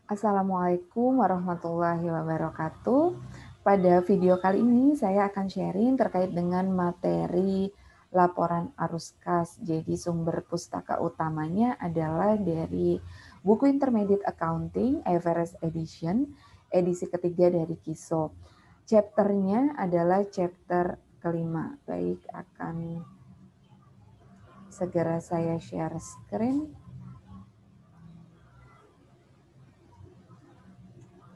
Assalamualaikum warahmatullahi wabarakatuh. Pada video kali ini saya akan sharing terkait dengan materi laporan arus kas. Jadi sumber pustaka utamanya adalah dari buku Intermediate Accounting IFRS Edition, edisi ketiga dari KISO. Chapternya adalah chapter kelima. Baik, akan segera saya share screen.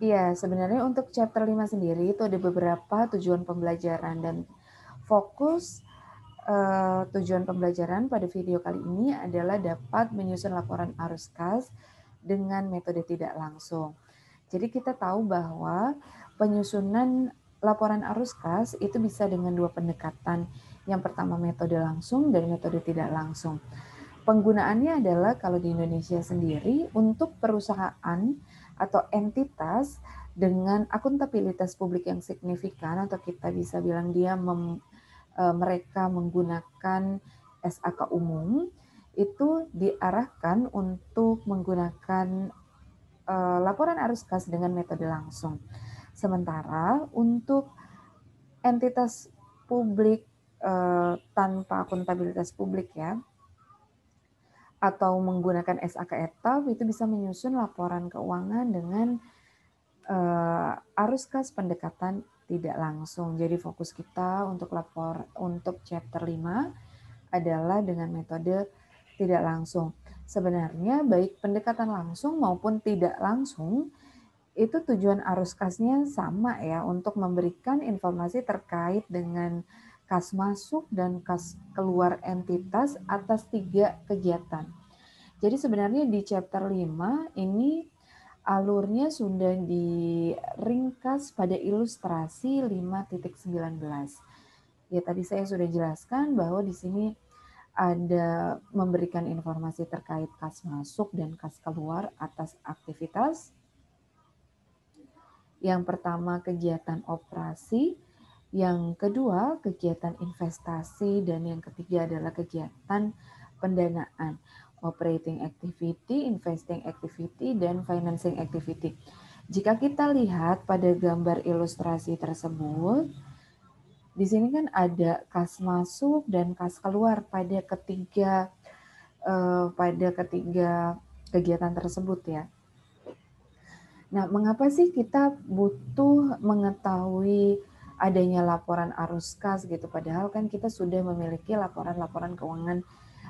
Iya, sebenarnya untuk chapter 5 sendiri itu ada beberapa tujuan pembelajaran dan fokus tujuan pembelajaran pada video kali ini adalah dapat menyusun laporan arus kas dengan metode tidak langsung. Jadi kita tahu bahwa penyusunan laporan arus kas itu bisa dengan dua pendekatan. Yang pertama metode langsung dan metode tidak langsung. Penggunaannya adalah kalau di Indonesia sendiri untuk perusahaan atau entitas dengan akuntabilitas publik yang signifikan atau kita bisa bilang dia mereka menggunakan SAK umum itu diarahkan untuk menggunakan laporan arus kas dengan metode langsung. Sementara untuk entitas publik tanpa akuntabilitas publik ya, atau menggunakan SAK etap itu bisa menyusun laporan keuangan dengan arus kas pendekatan tidak langsung. Jadi fokus kita untuk chapter 5 adalah dengan metode tidak langsung. Sebenarnya baik pendekatan langsung maupun tidak langsung itu tujuan arus kasnya sama ya, untuk memberikan informasi terkait dengan kas masuk dan kas keluar entitas atas 3 kegiatan. Jadi sebenarnya di chapter 5 ini alurnya sudah diringkas pada ilustrasi 5.19. Ya tadi saya sudah jelaskan bahwa di sini ada memberikan informasi terkait kas masuk dan kas keluar atas aktivitas. Yang pertama kegiatan operasi, yang kedua kegiatan investasi, dan yang ketiga adalah kegiatan pendanaan, operating activity, investing activity, dan financing activity. Jika kita lihat pada gambar ilustrasi tersebut, di sini kan ada kas masuk dan kas keluar pada ketiga kegiatan tersebut ya. Nah, mengapa sih kita butuh mengetahui adanya laporan arus kas gitu? Padahal kan kita sudah memiliki laporan-laporan keuangan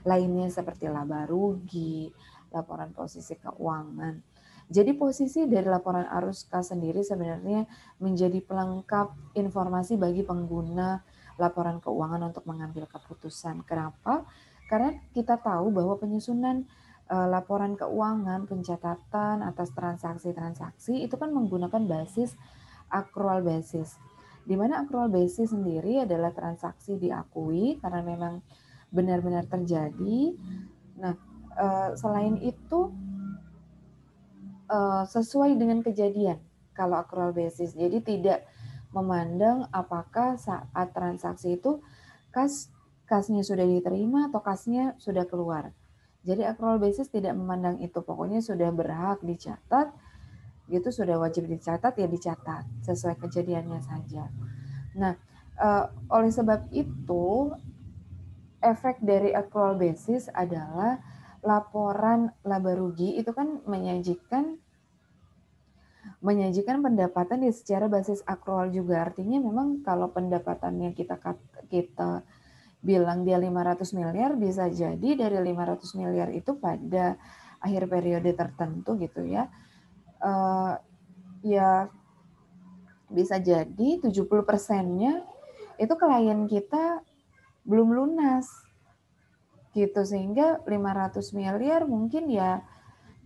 lainnya seperti laba rugi, laporan posisi keuangan. Jadi posisi dari laporan arus kas sendiri sebenarnya menjadi pelengkap informasi bagi pengguna laporan keuangan untuk mengambil keputusan. Kenapa? Karena kita tahu bahwa penyusunan laporan keuangan, pencatatan atas transaksi-transaksi itu kan menggunakan basis accrual basis. Di mana accrual basis sendiri adalah transaksi diakui karena memang benar-benar terjadi. Nah, selain itu sesuai dengan kejadian kalau accrual basis. Jadi tidak memandang apakah saat transaksi itu kasnya sudah diterima atau kasnya sudah keluar. Jadi accrual basis tidak memandang itu, pokoknya sudah berhak dicatat, gitu sudah wajib dicatat ya dicatat sesuai kejadiannya saja. Nah, oleh sebab itu efek dari accrual basis adalah laporan laba rugi itu kan menyajikan pendapatan ya secara basis accrual juga. Artinya memang kalau pendapatannya kita bilang dia 500 miliar, bisa jadi dari 500 miliar itu pada akhir periode tertentu gitu ya, ya bisa jadi 70%-nya itu klien kita belum lunas gitu, sehingga 500 miliar mungkin ya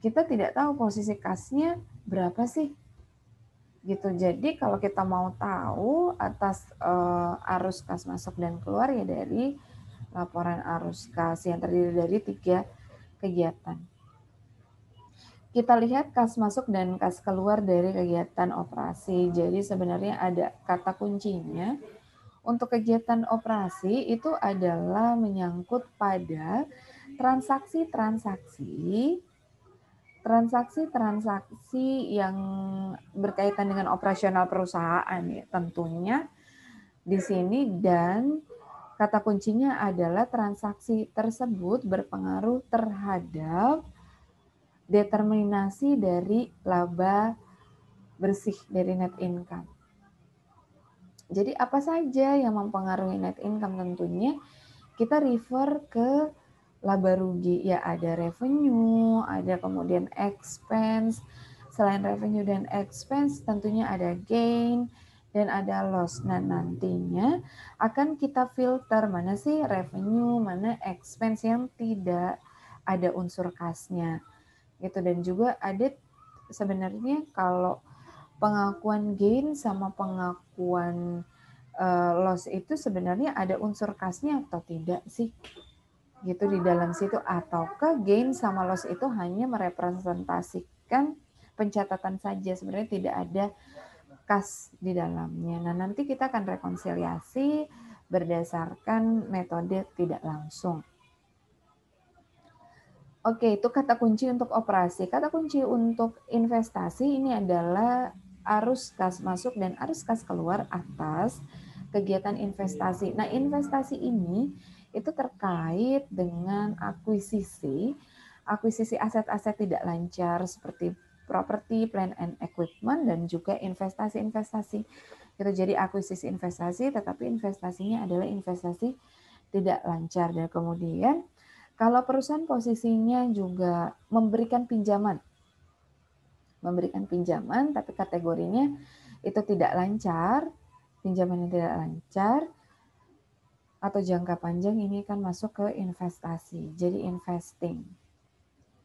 kita tidak tahu posisi kasnya berapa sih gitu. Jadi kalau kita mau tahu atas arus kas masuk dan keluar ya dari laporan arus kas yang terdiri dari 3 kegiatan. Kita lihat kas masuk dan kas keluar dari kegiatan operasi. Jadi sebenarnya ada kata kuncinya. Untuk kegiatan operasi itu adalah menyangkut pada transaksi-transaksi transaksi-transaksi yang berkaitan dengan operasional perusahaan ya tentunya di sini, dan kata kuncinya adalah transaksi tersebut berpengaruh terhadap determinasi dari laba bersih dari net income. Jadi apa saja yang mempengaruhi net income? Tentunya kita refer ke laba rugi, ya ada revenue, ada kemudian expense. Selain revenue dan expense tentunya ada gain dan ada loss. Nah nantinya akan kita filter mana sih revenue, mana expense yang tidak ada unsur kasnya gitu. Dan juga ada sebenarnya kalau pengakuan gain sama pengakuan loss itu sebenarnya ada unsur kasnya atau tidak sih gitu di dalam situ, ataukah gain sama loss itu hanya merepresentasikan pencatatan saja, sebenarnya tidak ada kas di dalamnya. Nah nanti kita akan rekonsiliasi berdasarkan metode tidak langsung. Oke, itu kata kunci untuk operasi. Kata kunci untuk investasi ini adalah arus kas masuk dan arus kas keluar atas kegiatan investasi. Nah, investasi ini itu terkait dengan akuisisi aset-aset tidak lancar seperti properti, plant and equipment, dan juga investasi-investasi. Gitu. Jadi akuisisi investasi, tetapi investasinya adalah investasi tidak lancar. Dan kemudian kalau perusahaan posisinya juga memberikan pinjaman tapi kategorinya itu tidak lancar, pinjaman yang tidak lancar, atau jangka panjang, ini kan masuk ke investasi. Jadi investing.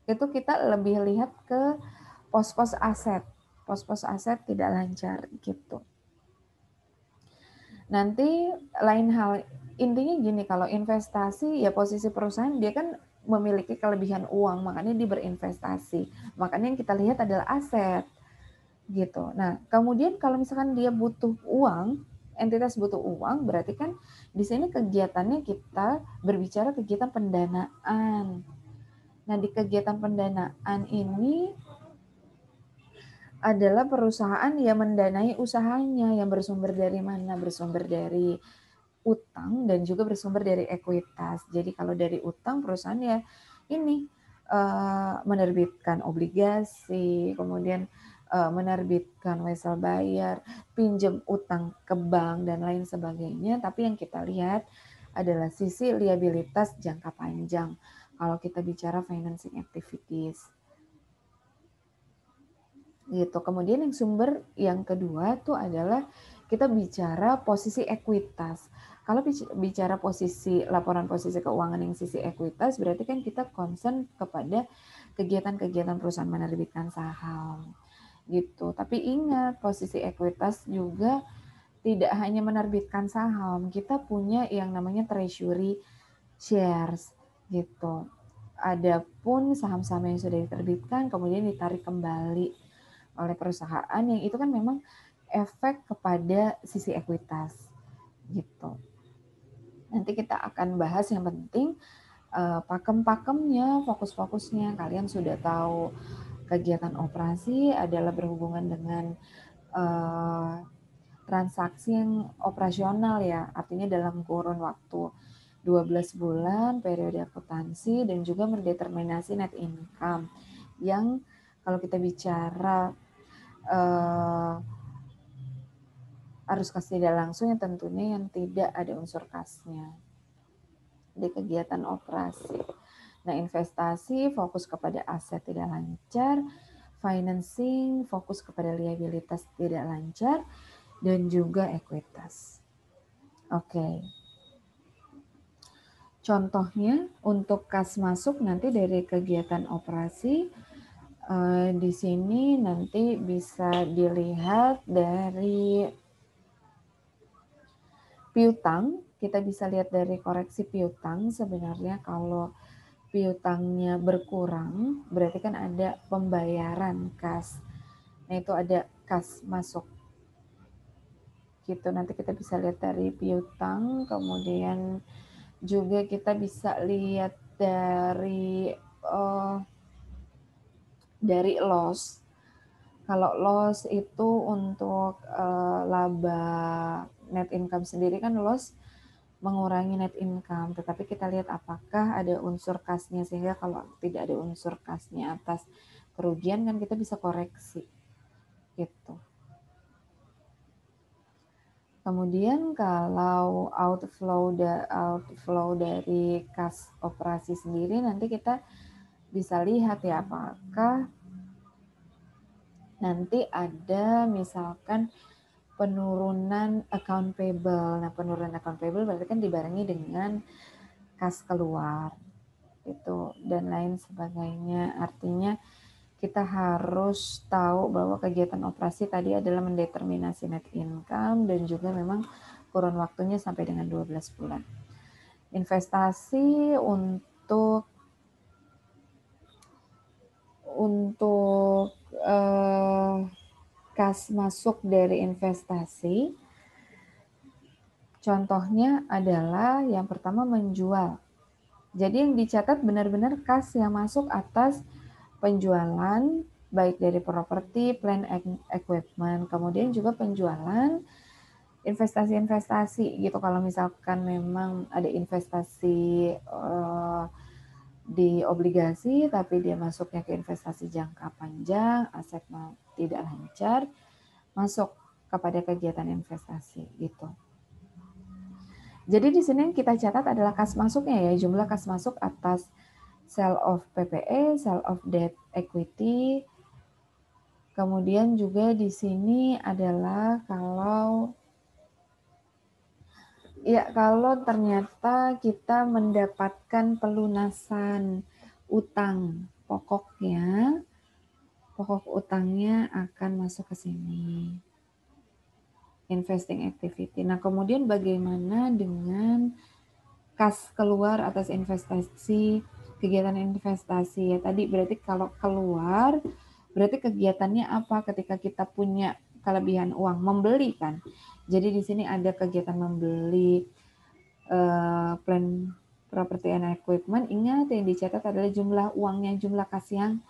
Itu kita lebih lihat ke pos-pos aset. Pos-pos aset tidak lancar gitu. Nanti lain hal, intinya gini, kalau investasi ya posisi perusahaan dia kan memiliki kelebihan uang, makanya dia berinvestasi. Makanya yang kita lihat adalah aset gitu. Nah, kemudian kalau misalkan dia butuh uang, entitas butuh uang, berarti kan di sini kegiatannya kita berbicara kegiatan pendanaan. Nah, di kegiatan pendanaan ini adalah perusahaan yang mendanai usahanya, yang bersumber dari mana? Bersumber dari utang dan juga bersumber dari ekuitas. Jadi kalau dari utang, perusahaan ya ini menerbitkan obligasi, kemudian menerbitkan wesel bayar, pinjam utang ke bank dan lain sebagainya. Tapi yang kita lihat adalah sisi liabilitas jangka panjang kalau kita bicara financing activities. Gitu. Kemudian yang sumber yang kedua tuh adalah kita bicara posisi ekuitas. Kalau bicara posisi laporan posisi keuangan yang sisi ekuitas, berarti kan kita concern kepada kegiatan-kegiatan perusahaan menerbitkan saham gitu. Tapi ingat, posisi ekuitas juga tidak hanya menerbitkan saham, kita punya yang namanya treasury shares gitu. Adapun saham-saham yang sudah diterbitkan kemudian ditarik kembali oleh perusahaan, yang itu kan memang efek kepada sisi ekuitas gitu. Nanti kita akan bahas yang penting pakem-pakemnya, fokus-fokusnya. Kalian sudah tahu kegiatan operasi adalah berhubungan dengan transaksi yang operasional ya, artinya dalam kurun waktu 12 bulan periode akuntansi, dan juga mendeterminasi net income yang kalau kita bicara arus kas tidak langsung yang tentunya yang tidak ada unsur kasnya di kegiatan operasi. Nah, investasi fokus kepada aset tidak lancar, financing fokus kepada liabilitas tidak lancar, dan juga ekuitas. Oke. Contohnya untuk kas masuk nanti dari kegiatan operasi, di sini nanti bisa dilihat dari piutang. Kita bisa lihat dari koreksi piutang. Sebenarnya kalau piutangnya berkurang, berarti kan ada pembayaran kas. Nah, itu ada kas masuk. Gitu, nanti kita bisa lihat dari piutang, kemudian juga kita bisa lihat dari dari loss. Kalau loss itu untuk laba net income sendiri kan loss mengurangi net income, tetapi kita lihat apakah ada unsur kasnya, sehingga kalau tidak ada unsur kasnya atas kerugian kan kita bisa koreksi gitu. Kemudian kalau outflow dari kas operasi sendiri nanti kita bisa lihat ya apakah nanti ada misalkan penurunan account payable. Nah, penurunan account payable berarti kan dibarengi dengan kas keluar itu dan lain sebagainya. Artinya kita harus tahu bahwa kegiatan operasi tadi adalah mendeterminasi net income dan juga memang kurun waktunya sampai dengan 12 bulan. Investasi untuk kas masuk dari investasi, contohnya adalah yang pertama menjual. Jadi yang dicatat benar-benar kas yang masuk atas penjualan baik dari properti, plant equipment, kemudian juga penjualan investasi-investasi gitu. Kalau misalkan memang ada investasi di obligasi tapi dia masuknya ke investasi jangka panjang, aset tidak lancar, masuk kepada kegiatan investasi gitu. Jadi di sini yang kita catat adalah kas masuknya ya, jumlah kas masuk atas sale of PPE, sale of debt equity. Kemudian juga di sini adalah kalau ternyata kita mendapatkan pelunasan utang pokoknya, pokok utangnya akan masuk ke sini. Investing activity. Nah, kemudian bagaimana dengan kas keluar atas investasi, kegiatan investasi ya tadi berarti kalau keluar berarti kegiatannya apa ketika kita punya kelebihan uang membeli kan. Jadi di sini ada kegiatan membeli plan property and equipment. Ingat yang dicatat adalah jumlah uangnya, jumlah kas yang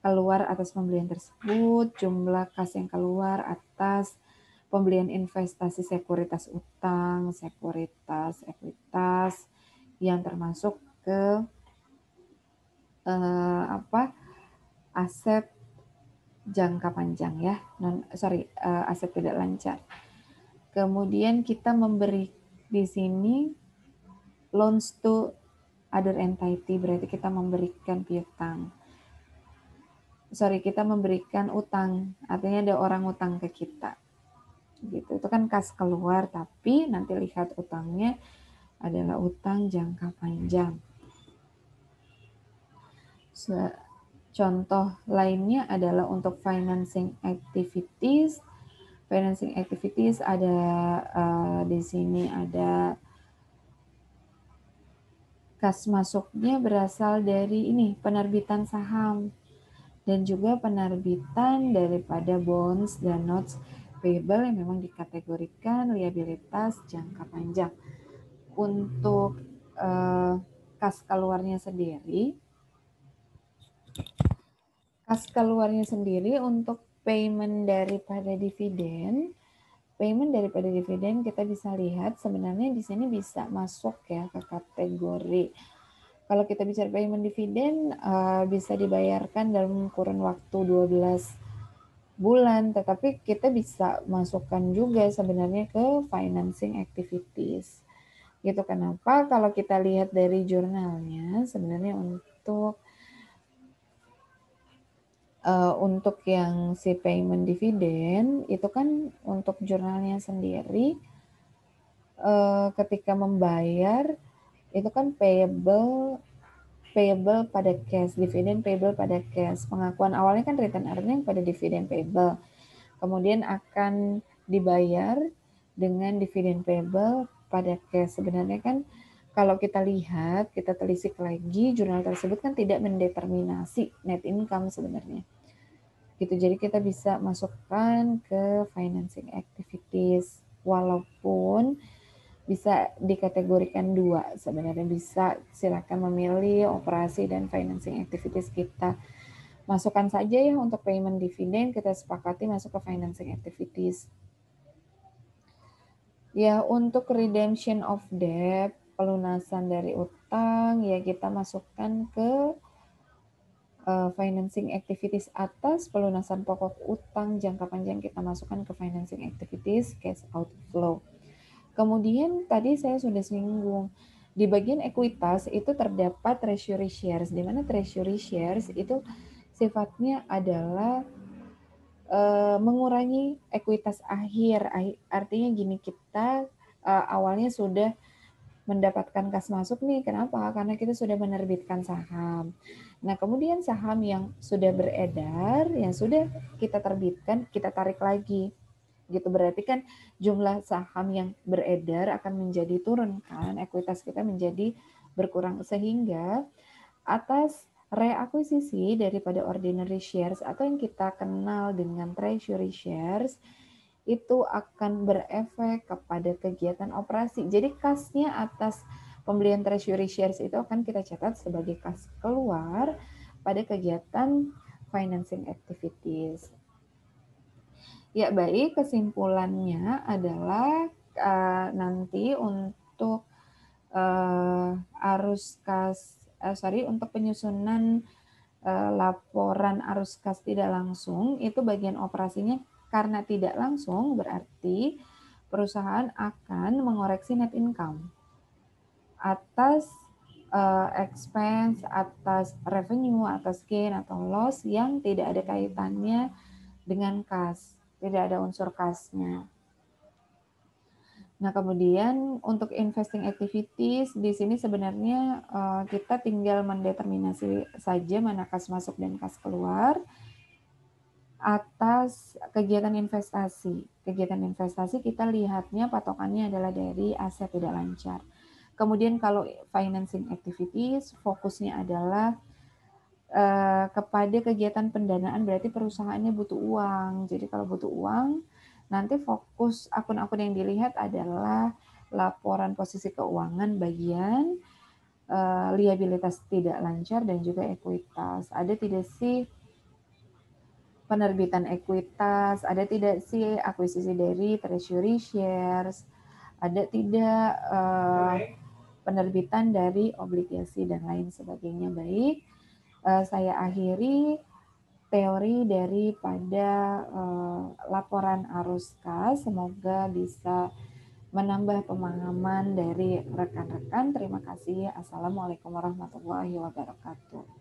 keluar atas pembelian tersebut, jumlah kas yang keluar atas pembelian investasi sekuritas utang, sekuritas ekuitas yang termasuk ke aset jangka panjang ya, aset tidak lancar. Kemudian kita memberi di sini loans to other entity, berarti kita memberikan piutang. Kita memberikan utang, artinya ada orang utang ke kita. Gitu. Itu kan kas keluar, tapi nanti lihat utangnya adalah utang jangka panjang. Contoh lainnya adalah untuk financing activities. Financing activities ada di sini ada kas masuknya berasal dari ini penerbitan saham dan juga penerbitan daripada bonds dan notes payable yang memang dikategorikan liabilitas jangka panjang. Untuk kas keluarnya sendiri untuk payment daripada dividen kita bisa lihat sebenarnya di sini bisa masuk ya ke kategori. Kalau kita bicara payment dividen bisa dibayarkan dalam kurun waktu 12 bulan, tetapi kita bisa masukkan juga sebenarnya ke financing activities. Gitu. Kenapa? Kalau kita lihat dari jurnalnya sebenarnya untuk yang si payment dividen itu kan untuk jurnalnya sendiri ketika membayar itu kan payable pada cash, dividen payable pada cash. Pengakuan awalnya kan return earning pada dividen payable. Kemudian akan dibayar dengan dividen payable pada cash. Sebenarnya kan kalau kita lihat, kita telisik lagi, jurnal tersebut kan tidak mendeterminasi net income sebenarnya. Gitu, jadi kita bisa masukkan ke financing activities, walaupun bisa dikategorikan dua. Sebenarnya bisa silakan memilih operasi dan financing activities kita masukkan saja ya untuk payment dividen, kita sepakati masuk ke financing activities. Ya, untuk redemption of debt, pelunasan dari utang, ya kita masukkan ke financing activities atas, pelunasan pokok utang jangka panjang kita masukkan ke financing activities, cash outflow. Kemudian tadi saya sudah singgung, di bagian ekuitas itu terdapat treasury shares, di mana treasury shares itu sifatnya adalah mengurangi ekuitas akhir. Artinya gini, kita awalnya sudah mendapatkan kas masuk nih. Kenapa? Karena kita sudah menerbitkan saham. Nah, kemudian saham yang sudah beredar, yang sudah kita terbitkan, kita tarik lagi. Gitu, berarti kan jumlah saham yang beredar akan menjadi turun kan, ekuitas kita menjadi berkurang, sehingga atas reakuisisi daripada ordinary shares atau yang kita kenal dengan treasury shares itu akan berefek kepada kegiatan operasi. Jadi kasnya atas pembelian treasury shares itu akan kita catat sebagai kas keluar pada kegiatan financing activities. Ya baik, kesimpulannya adalah nanti untuk untuk penyusunan laporan arus kas tidak langsung, itu bagian operasinya karena tidak langsung berarti perusahaan akan mengoreksi net income atas expense, atas revenue, atas gain atau loss yang tidak ada kaitannya dengan kas, tidak ada unsur kasnya. Nah, kemudian untuk investing activities di sini sebenarnya kita tinggal mendeterminasi saja mana kas masuk dan kas keluar atas kegiatan investasi. Kegiatan investasi kita lihatnya patokannya adalah dari aset tidak lancar. Kemudian kalau financing activities fokusnya adalah kepada kegiatan pendanaan, berarti perusahaannya butuh uang. Jadi kalau butuh uang, nanti fokus akun-akun yang dilihat adalah laporan posisi keuangan bagian liabilitas tidak lancar dan juga ekuitas. Ada tidak sih penerbitan ekuitas, ada tidak sih akuisisi dari treasury shares, ada tidak penerbitan dari obligasi dan lain sebagainya. Baik, saya akhiri teori daripada laporan arus kas. Semoga bisa menambah pemahaman dari rekan-rekan. Terima kasih. Assalamualaikum warahmatullahi wabarakatuh.